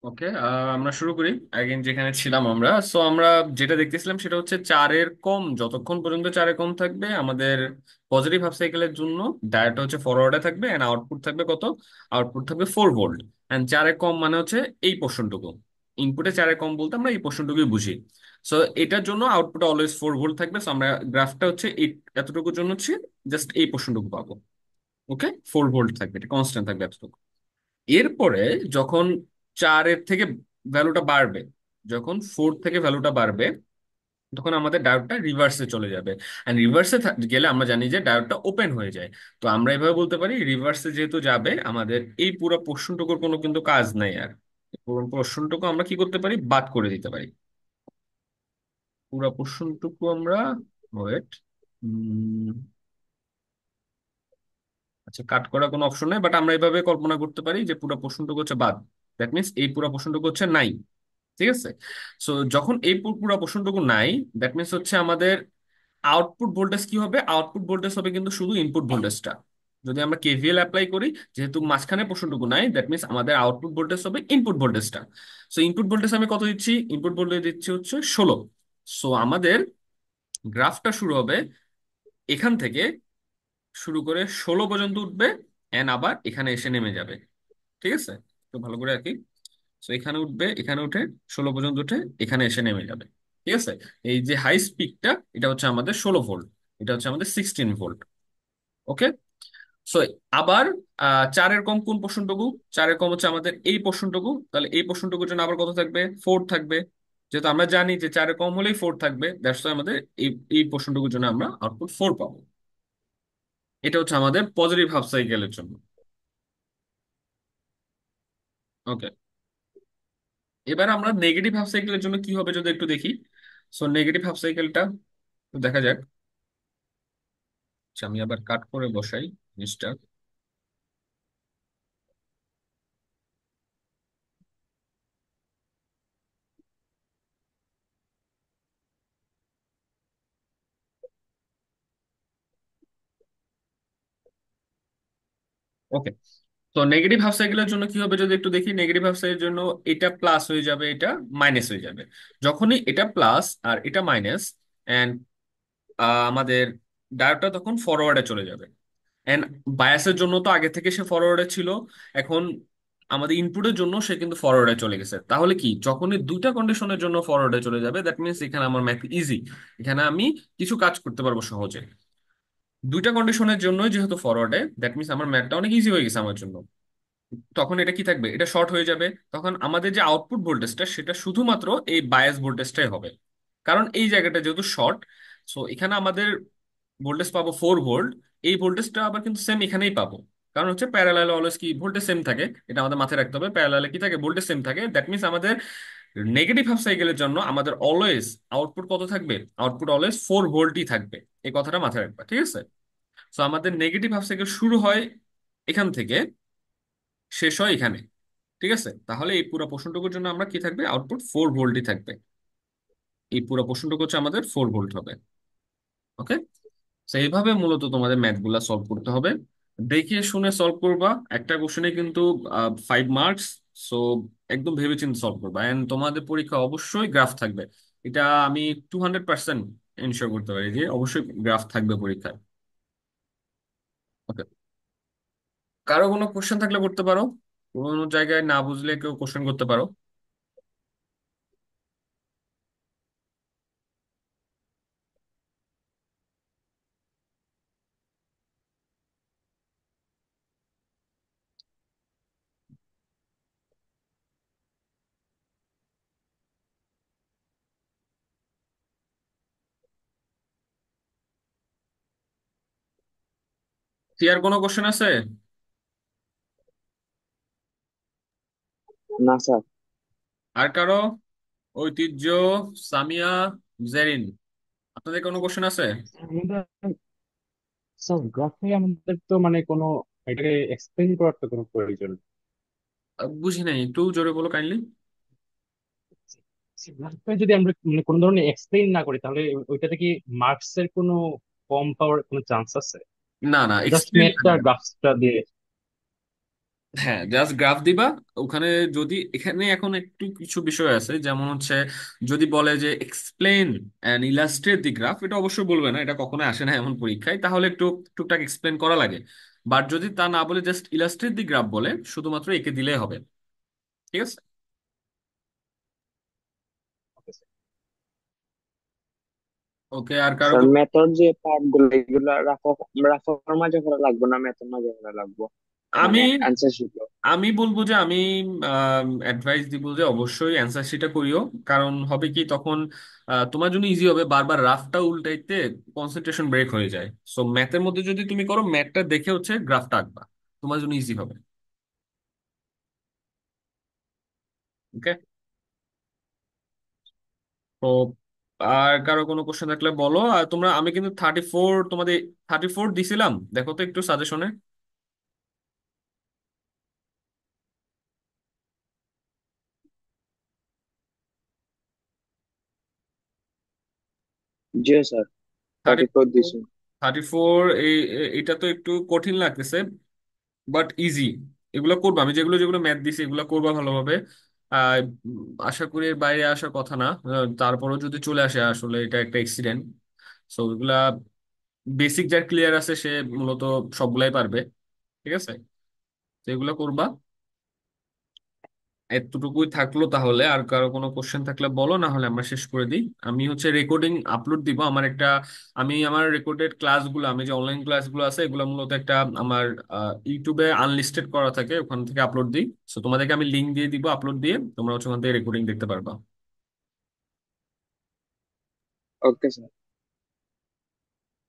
ওকে, আমরা শুরু করি। আগেন যেখানে ছিলাম আমরা যেটা দেখতেছিলাম সেটা হচ্ছে চারের কম, যতক্ষণ পর্যন্ত চারের কম থাকবে আমাদের পজিটিভ হাফ সাইকেলের জন্য ডায়োডটা হচ্ছে ফরওয়ার্ডে থাকবে এন্ড আউটপুট থাকবে কত? আউটপুট থাকবে 4 ভোল্ট। এন্ড চারের কম মানে হচ্ছে এই পোর্শনটুকু। ইনপুটে চারের কম বলতে আমরা এই পোর্শনটুকুই বুঝি। সো এটার জন্য আউটপুট অলওয়েজ 4 ভোল্ট থাকবে। সো আমরা গ্রাফটা হচ্ছে এই এতটুকুর জন্য হচ্ছে জাস্ট এই পোর্শনটুকু পাবো। ওকে, 4 ভোল্ট থাকবে, এটা কনস্ট্যান্ট থাকবে এতটুকু। এরপরে যখন চারের থেকে ভ্যালুটা বাড়বে, যখন 4 থেকে ভ্যালুটা বাড়বে, তখন আমাদের ডায়োডটা রিভার্সে চলে যাবে। আর রিভার্সে গেলে আমরা জানি যে ডায়োডটা ওপেন হয়ে যায়। তো আমরা এভাবে বলতে পারি রিভার্সে যেহেতু যাবে, আমাদের এই পুরো পোর্শনটুকুর কোনো কিন্তু কাজ নাই আর। পুরো পোর্শনটুকু আমরা কি করতে পারি? বাদ করে দিতে পারি। পুরো পোর্শনটুকু আমরা, ওয়েট, আচ্ছা, কাট করার কোনো অপশন নেই, বাট আমরা এভাবে কল্পনা করতে পারি যে পুরো পোর্শনটুকু হচ্ছে বাদ। দ্যাট মিনস এই পুরো পোর্শনটুকু হচ্ছে নাই। ঠিক আছে। সো যখন এই পুরো পোর্শনটুকু নাই, দ্যাট মিনস হচ্ছে আমাদের আউটপুট ভোল্টেজ কি হবে? আউটপুট ভোল্টেজ হবে কিন্তু শুধু ইনপুট ভোল্টেজটা। যদি আমরা কেভিএল অ্যাপ্লাই করি, যেহেতু মাঝখানে পোর্শনটুকু নাই, দ্যাট মিনস আমাদের আউটপুট ভোল্টেজ হবে ইনপুট ভোল্টেজটা। সো ইনপুট ভোল্টেজ আমি কত দিচ্ছি? ইনপুট ভোল্টেজ দিচ্ছি হচ্ছে 16। সো আমাদের গ্রাফটা শুরু হবে এখান থেকে, শুরু করে 16 পর্যন্ত উঠবে, এন্ড আবার এখানে এসে নেমে যাবে। ঠিক আছে, তো ভালো করে আর কি। তো এখানে উঠবে, এখানে উঠে 16 পর্যন্ত উঠে এখানে এসে নেমে যাবে। ঠিক আছে। এই যে হাই স্পিকটা, এটা হচ্ছে আমাদের 16 ভোল্ট, এটা হচ্ছে আমাদের 16 ভোল্ট। ওকে। সো আবার চারের কম কোন পোর্শনটুকু? চারের কম হচ্ছে আমাদের এই পোর্শনটুকু। তাহলে এই পোর্শনটুকুর জন্য আবার কত থাকবে? 4 থাকবে। যেহেতু আমরা জানি যে চারের কম হলেই 4 থাকবে, দ্যাটস আমাদের এই এই পোর্শনটুকুর জন্য আমরা আউটপুট 4 পাবো। এটা হচ্ছে আমাদের পজিটিভ হাফ সাইকেলের জন্য। ওকে, এবার আমরা নেগেটিভ হাফ সাইকেলের জন্য কি হবে যদি একটু দেখি। সো নেগেটিভ হাফ সাইকেলটা দেখা যাক। আচ্ছা, আমি আবার কাট করে বসাই জিনিসটা। ওকে, তো নেগেটিভ হাফ সাইকেলের জন্য কি হবে যদি একটু দেখি। নেগেটিভ হাফ সাইকেলের জন্য এটা প্লাস হয়ে যাবে, এটা মাইনাস হয়ে যাবে। যখনই এটা প্লাস আর এটা মাইনাস, এন্ড আমাদের ডায়োডটা তখন ফরওয়ার্ডে চলে যাবে। এন্ড বায়াসের জন্য তো আগে থেকে সে ফরওয়ার্ডে ছিল, এখন আমাদের ইনপুটের জন্য সে কিন্তু ফরওয়ার্ডে চলে গেছে। তাহলে কি, যখনই দুইটা কন্ডিশনের জন্য ফরওয়ার্ডে চলে যাবে, দ্যাট মিনস এখানে আমার ম্যাথ ইজি। এখানে আমি কিছু কাজ করতে পারবো সহজে। দুইটা কন্ডিশনের জন্যই যেহেতু ফরওয়ার্ডে, দ্যাট মিনস আমার ম্যাথটা অনেক ইজি হয়ে গেছে আমার জন্য। তখন এটা কি থাকবে? এটা শর্ট হয়ে যাবে। তখন আমাদের যে আউটপুট ভোল্টেজটা সেটা শুধুমাত্র এই বায়াস ভোল্টেজটাই হবে, কারণ এই জায়গাটা যেহেতু শর্ট। সো এখানে আমাদের ভোল্টেজ পাবো 4 ভোল্ট। এই ভোল্টেজটা আবার কিন্তু সেম এখানেই পাবো, কারণ হচ্ছে প্যারালালে অলওয়েজ কি ভোল্টেজ সেম থাকে। এটা আমাদের মাথায় রাখতে হবে, প্যারালালে কি থাকে? ভোল্টেজ সেম থাকে। দ্যাট মিনস আমাদের নেগেটিভ হাফ সাইকেলের জন্য আমাদের অলওয়েজ আউটপুট কত থাকবে? আউটপুট অলওয়েজ 4 ভোল্টই থাকবে। এই কথাটা মাথায় রাখবা, ঠিক আছে। সো আমাদের নেগেটিভ হাফ সাইকেল শুরু হয় এখান থেকে, শেষ হয় এখানে। ঠিক আছে, তাহলে এই পুরো পোর্শনটুকুর জন্য আমরা কি থাকবে? আউটপুট 4 ভোল্টই থাকবে। এই পুরো পোর্শনটুকু হচ্ছে আমাদের 4 ভোল্ট হবে। ওকে। তো এইভাবে মূলত তোমাদের ম্যাথ গুলা সলভ করতে হবে। দেখে শুনে সলভ করবা। একটা কোশ্চেনে কিন্তু 5 মার্কস। সো একদম ভেবেচিন্তে সলভ করবা, এন্ড তোমাদের পরীক্ষা অবশ্যই গ্রাফ থাকবে। এটা আমি 200% এনশিওর করতে পারি যে অবশ্যই গ্রাফ থাকবে পরীক্ষায়। ওকে, কারো কোনো কোশ্চেন থাকলে করতে পারো। কোনো জায়গায় না বুঝলে কেউ কোশ্চেন করতে পারো। কি আর কোনো কোশ্চেন আছে? না স্যার। আর কারো? ঐতিহ্য, সামিয়া, জেরিন, আপনাদের কোনো কোশ্চেন আছে? আমাদের স্যার গ্রাফে আমাদের তো মানে কোনো এটাকে এক্সপ্লেইন করার তো কোনো প্রয়োজন নেই। বুঝি নাই, একটু জোরে বলো কাইন্ডলি। গ্রাফে যদি আমরা মানে কোনো ধরনের এক্সপ্লেইন না করি তাহলে ওইটাতে কি মার্কস এর কোনো কম পাওয়ার কোনো চান্স আছে? না না, জাস্ট এক্সপ্লেন ম্যাথটা লাগে না। গ্রাফসটা দিয়ে। হ্যাঁ, জাস্ট গ্রাফ দিবা ওখানে। যদি এখানে এখন একটু কিছু বিষয় আছে, যেমন হচ্ছে যদি বলে যে explain and illustrate the graph, এটা অবশ্যই বলবে না, এটা কখনো আসে না এমন পরীক্ষায়, তাহলে একটু টুকটাক এক্সপ্লেন করা লাগে। বাট যদি তা না বলে জাস্ট ইলাস্ট্রেট দি গ্রাফ বলে, শুধুমাত্র এঁকে দিলেই হবে। ঠিক আছে। Okay sir. ওকে, আর কারো স্যার মেথড যে পার্ট গুলো এগুলো রাফার মাঝে করা লাগবে না, মেথড মাঝে করা লাগবে? আমি মানে অ্যান্সার শিট। আমি বলবো যে আমি অ্যাডভাইস দিব যে অবশ্যই অ্যান্সার শিটটা করিও। কারণ হবে কি তখন তোমার জন্য ইজি হবে, বারবার রাফটা উল্টাইতে কনসেন্ট্রেশন ব্রেক হয়ে যায়। সো ম্যাথের মধ্যে যদি তুমি করো, ম্যাথটা দেখে হচ্ছে গ্রাফটা আঁকবা, তোমার জন্য ইজি হবে। ওকে। তো আর কারো কোনো কোশ্চেন থাকলে বলো। আর তোমরা, আমি কিন্তু 34 তোমাদের 34 দিছিলাম, দেখো তো একটু সাজেশনে। জি স্যার, থার্টি 34 দিছি। 34 এটা তো একটু কঠিন লাগতেছে, বাট ইজি। এগুলো করবো, আমি যেগুলো যেগুলো ম্যাথ দিছি এগুলো করবা ভালোভাবে। আশা করি এর বাইরে আসার কথা না। তারপরও যদি চলে আসে, আসলে এটা একটা অ্যাক্সিডেন্ট। সো এগুলা বেসিক যার ক্লিয়ার আছে সে মূলত সবগুলাই পারবে। ঠিক আছে, তো এগুলো করবা। এতটুকুই থাকলো তাহলে। আর কারো কোনো কোশ্চেন থাকলে বলো, না হলে আমরা শেষ করে দিই। আমি হচ্ছে রেকর্ডিং আপলোড দিব আমার একটা, আমি আমার রেকর্ডেড ক্লাসগুলো, আমি যে অনলাইন ক্লাসগুলো আছে এগুলো মূলত একটা আমার ইউটিউবে আনলিস্টেড করা থাকে, ওখান থেকে আপলোড দিই। সো তোমাদেরকে আমি লিঙ্ক দিয়ে দিব, আপলোড দিয়ে তোমরা হচ্ছে ওখান থেকে রেকর্ডিং দেখতে পারবা। Okay sir.